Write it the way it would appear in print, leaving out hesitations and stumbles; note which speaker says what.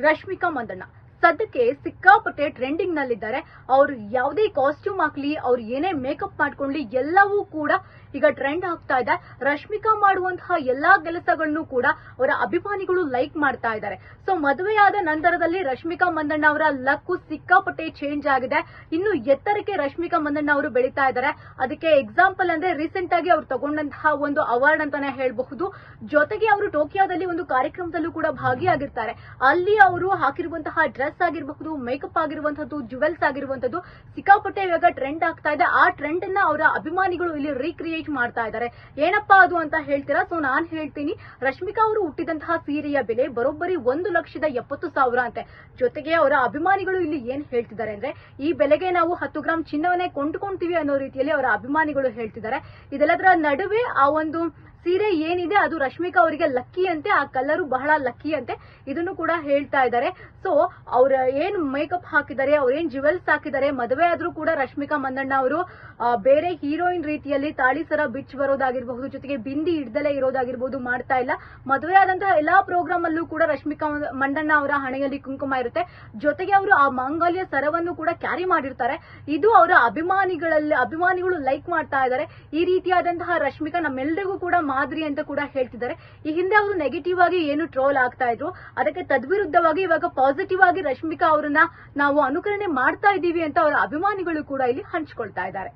Speaker 1: ರಶ್ಮಿಕಾ ಮಂದಣ್ಣ ಸದ್ಯಕ್ಕೆ ಸಿಕ್ಕಾಪಟ್ಟೆ ಟ್ರೆಂಡಿಂಗ್ ನಲ್ಲಿದ್ದಾರೆ. ಅವ್ರು ಯಾವುದೇ ಕಾಸ್ಟ್ಯೂಮ್ ಹಾಕ್ಲಿ, ಅವ್ರು ಏನೇ ಮೇಕಪ್ ಮಾಡ್ಕೊಳ್ಳಿ, ಎಲ್ಲವೂ ಕೂಡ ಈಗ ಟ್ರೆಂಡ್ ಆಗ್ತಾ ಇದೆ. ರಶ್ಮಿಕಾ ಮಾಡುವಂತಹ ಎಲ್ಲಾ ಕೆಲಸಗಳನ್ನು ಕೂಡ ಅವರ ಅಭಿಮಾನಿಗಳು ಲೈಕ್ ಮಾಡ್ತಾ ಇದ್ದಾರೆ. ಸೊ ಮದುವೆಯಾದ ನಂತರದಲ್ಲಿ ರಶ್ಮಿಕಾ ಮಂದಣ್ಣ ಅವರ ಲಕ್ ಸಿಕ್ಕಾಪಟ್ಟೆ ಚೇಂಜ್ ಆಗಿದೆ. ಇನ್ನು ಎತ್ತರಕ್ಕೆ ರಶ್ಮಿಕಾ ಮಂದಣ್ಣ ಅವರು ಬೆಳೀತಾ ಇದ್ದಾರೆ. ಅದಕ್ಕೆ ಎಕ್ಸಾಂಪಲ್ ಅಂದ್ರೆ ರೀಸೆಂಟ್ ಆಗಿ ಅವ್ರು ತಗೊಂಡಂತಹ ಒಂದು ಅವಾರ್ಡ್ ಅಂತಾನೆ ಹೇಳಬಹುದು. ಜೊತೆಗೆ ಅವರು ಟೋಕಿಯೋದಲ್ಲಿ ಒಂದು ಕಾರ್ಯಕ್ರಮದಲ್ಲೂ ಕೂಡ ಭಾಗಿಯಾಗಿರ್ತಾರೆ. ಅಲ್ಲಿ ಅವರು ಹಾಕಿರುವಂತಹ ಡ್ರೆಸ್ ಆಗಿರಬಹುದು, ಮೇಕಪ್ ಆಗಿರುವಂತದ್ದು, ಜುವೆಲ್ಸ್ ಆಗಿರುವಂತದ್ದು ಸಿಕ್ಕಾಪಟ್ಟೆ ಇವಾಗ ಟ್ರೆಂಡ್ ಆಗ್ತಾ ಇದೆ. ಆ ಟ್ರೆಂಡ್ ಅನ್ನ ಅವರ ಅಭಿಮಾನಿಗಳು ಇಲ್ಲಿ ರೀಕ್ರಿಯೇಟ್ ಮಾಡ್ತಾ ಇದ್ದಾರೆ. ಏನಪ್ಪಾ ಅದು ಅಂತ ಹೇಳ್ತೀರಾ? ಸೊ ನಾನ್ ಹೇಳ್ತೀನಿ, ರಶ್ಮಿಕಾ ಅವರು ಹುಟ್ಟಿದಂತಹ ಸೀರೆಯ ಬೆಲೆ ಬರೋಬ್ಬರಿ 1,70,000 ಅಂತೆ. ಜೊತೆಗೆ ಅವರ ಅಭಿಮಾನಿಗಳು ಇಲ್ಲಿ ಏನ್ ಹೇಳ್ತಿದ್ದಾರೆ ಅಂದ್ರೆ, ಈ ಬೆಲೆಗೆ ನಾವು 10 ಗ್ರಾಂ ಚಿನ್ನವನ್ನೇ ಕೊಂಡ್ಕೊಂತೀವಿ ಅನ್ನೋ ರೀತಿಯಲ್ಲಿ ಅವರ ಅಭಿಮಾನಿಗಳು ಹೇಳ್ತಿದ್ದಾರೆ. ಇದೆಲ್ಲದರ ನಡುವೆ ಆ ಒಂದು ಸೀರೆ ಏನಿದೆ ಅದು ರಶ್ಮಿಕಾ ಅವರಿಗೆ ಲಕ್ಕಿ ಅಂತೆ, ಆ ಕಲರು ಬಹಳ ಲಕ್ಕಿ ಅಂತೆ. ಇದನ್ನು ಕೂಡ ಹೇಳ್ತಾ ಇದ್ದಾರೆ. ಸೊ ಅವ್ರ ಏನ್ ಮೇಕಪ್ ಹಾಕಿದ್ದಾರೆ, ಅವ್ರ ಏನ್ ಜುವೆಲ್ಸ್ ಹಾಕಿದ್ದಾರೆ, ಮದುವೆ ಆದ್ರೂ ಕೂಡ ರಶ್ಮಿಕಾ ಮಂದಣ್ಣ ಅವರು ಬೇರೆ ಹೀರೋಯಿನ್ ರೀತಿಯಲ್ಲಿ ತಾಳಿ ಸರ ಬಿಚ್ ಬರೋದಾಗಿರಬಹುದು, ಜೊತೆಗೆ ಬಿಂದಿ ಹಿಡ್ದಲೇ ಇರೋದಾಗಿರ್ಬಹುದು ಮಾಡ್ತಾ ಇಲ್ಲ. ಮದುವೆ ಆದಂತಹ ಎಲ್ಲಾ ಪ್ರೋಗ್ರಾಮ್ ಅಲ್ಲೂ ಕೂಡ ರಶ್ಮಿಕಾ ಮಂದಣ್ಣ ಅವರ ಹಣೆಯಲ್ಲಿ ಕುಂಕುಮ ಇರುತ್ತೆ. ಜೊತೆಗೆ ಅವರು ಆ ಮಾಂಗಲ್ಯ ಸರವನ್ನು ಕೂಡ ಕ್ಯಾರಿ ಮಾಡಿರ್ತಾರೆ. ಇದು ಅವರ ಅಭಿಮಾನಿಗಳು ಲೈಕ್ ಮಾಡ್ತಾ ಇದ್ದಾರೆ. ಈ ರೀತಿಯಾದಂತಹ ರಶ್ಮಿಕಾ ನಮ್ಮೆಲ್ಲರಿಗೂ ಕೂಡ ಮಾದರಿ ಅಂತ ಕೂಡ ಹೇಳ್ತಿದ್ದಾರೆ. ಈ ಹಿಂದೆ ಅವರು ನೆಗೆಟಿವ್ ಆಗಿ ಏನು ಟ್ರೋಲ್ ಆಗ್ತಾ ಇದ್ರು, ಅದಕ್ಕೆ ತದ್ವಿರುದ್ಧವಾಗಿ ಇವಾಗ ಪಾಸಿಟಿವ್ ಆಗಿ ರಶ್ಮಿಕಾ ಅವರನ್ನ ನಾವು ಅನುಕರಣೆ ಮಾಡ್ತಾ ಇದ್ದೀವಿ ಅಂತ ಅವರ ಅಭಿಮಾನಿಗಳು ಕೂಡ ಇಲ್ಲಿ ಹಂಚ್ಕೊಳ್ತಾ ಇದ್ದಾರೆ.